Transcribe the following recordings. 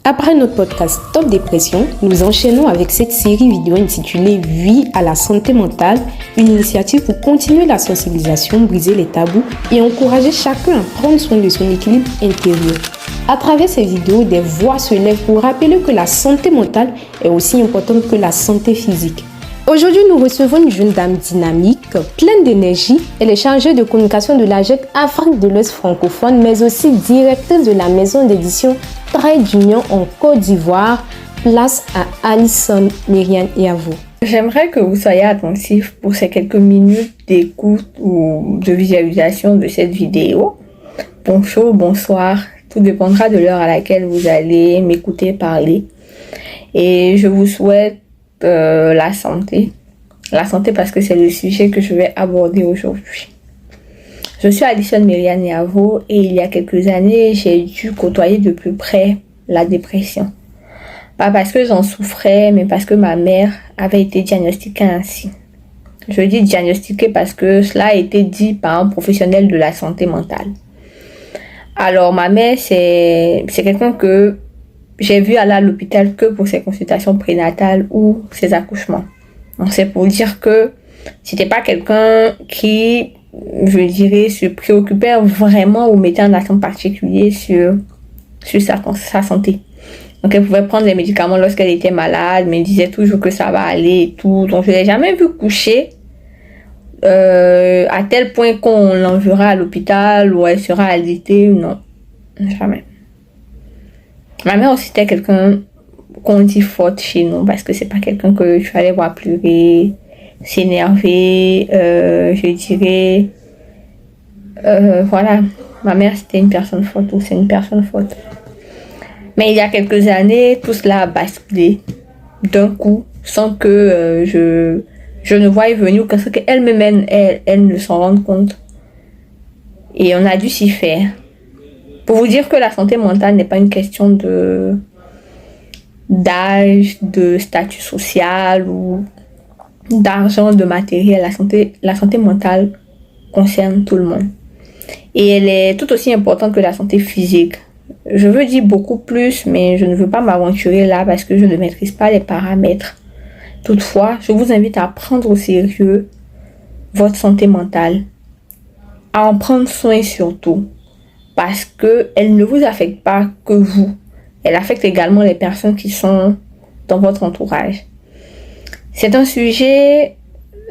Après notre podcast Top Dépression, nous enchaînons avec cette série vidéo intitulée Vie à la santé mentale, une initiative pour continuer la sensibilisation, briser les tabous et encourager chacun à prendre soin de son équilibre intérieur. À travers ces vidéos, des voix se lèvent pour rappeler que la santé mentale est aussi importante que la santé physique. Aujourd'hui, nous recevons une jeune dame dynamique, pleine d'énergie. Elle est chargée de communication de l'AGEC Afrique de l'Ouest francophone, mais aussi directrice de la maison d'édition Trait d'Union en Côte d'Ivoire. Place à Alison Myriane et à vous. J'aimerais que vous soyez attentifs pour ces quelques minutes d'écoute ou de visualisation de cette vidéo. Bonjour, bonsoir, tout dépendra de l'heure à laquelle vous allez m'écouter parler. Et je vous souhaite la santé. La santé parce que c'est le sujet que je vais aborder aujourd'hui. Je suis Alison Myriane Yavo et il y a quelques années, j'ai dû côtoyer de plus près la dépression. Pas parce que j'en souffrais, mais parce que ma mère avait été diagnostiquée ainsi. Je dis diagnostiquée parce que cela a été dit par un professionnel de la santé mentale. Alors ma mère, c'est quelqu'un que j'ai vu aller à l'hôpital que pour ses consultations prénatales ou ses accouchements. Donc c'est pour dire que c'était pas quelqu'un qui, je dirais, se préoccupait vraiment ou mettait un accent particulier sur sa santé. Donc elle pouvait prendre les médicaments lorsqu'elle était malade, mais elle disait toujours que ça va aller et tout. Donc je l'ai jamais vu coucher à tel point qu'on l'enverra à l'hôpital ou elle sera alitée. Non, jamais. Ma mère aussi était quelqu'un qu'on dit forte chez nous parce que c'est pas quelqu'un que tu allais voir pleurer, s'énerver, je dirais. Voilà, ma mère c'était une personne forte ou c'est une personne forte. Mais il y a quelques années, tout cela a basculé d'un coup sans que je ne voie venir parce qu'elle-même, elle ne s'en rende compte. Et on a dû s'y faire. Pour vous dire que la santé mentale n'est pas une question d'âge, de statut social ou d'argent, de matériel. La santé mentale concerne tout le monde. Et elle est tout aussi importante que la santé physique. Je veux dire beaucoup plus, mais je ne veux pas m'aventurer là parce que je ne maîtrise pas les paramètres. Toutefois, je vous invite à prendre au sérieux votre santé mentale, à en prendre soin surtout. Parce qu'elle ne vous affecte pas que vous. Elle affecte également les personnes qui sont dans votre entourage. C'est un sujet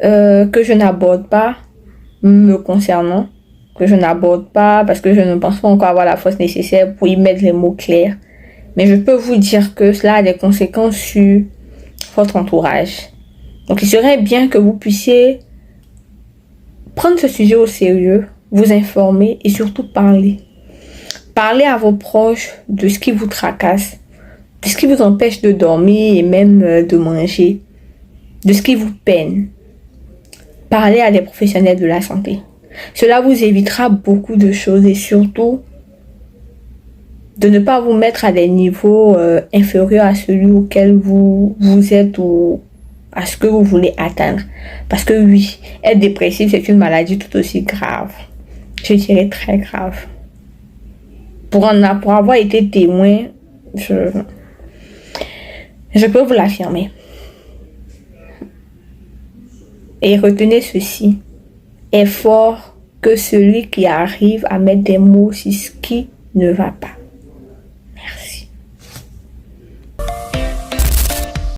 que je n'aborde pas me concernant. Que je n'aborde pas parce que je ne pense pas encore avoir la force nécessaire pour y mettre les mots clairs. Mais je peux vous dire que cela a des conséquences sur votre entourage. Donc il serait bien que vous puissiez prendre ce sujet au sérieux, vous informer et surtout parler. Parlez à vos proches de ce qui vous tracasse, de ce qui vous empêche de dormir et même de manger, de ce qui vous peine. Parlez à des professionnels de la santé. Cela vous évitera beaucoup de choses et surtout de ne pas vous mettre à des niveaux inférieurs à celui auquel vous êtes ou à ce que vous voulez atteindre. Parce que oui, être dépressif, c'est une maladie tout aussi grave. Je dirais très grave. Pour avoir été témoin, je peux vous l'affirmer. Et retenez ceci. Est fort que celui qui arrive à mettre des mots sur ce qui ne va pas.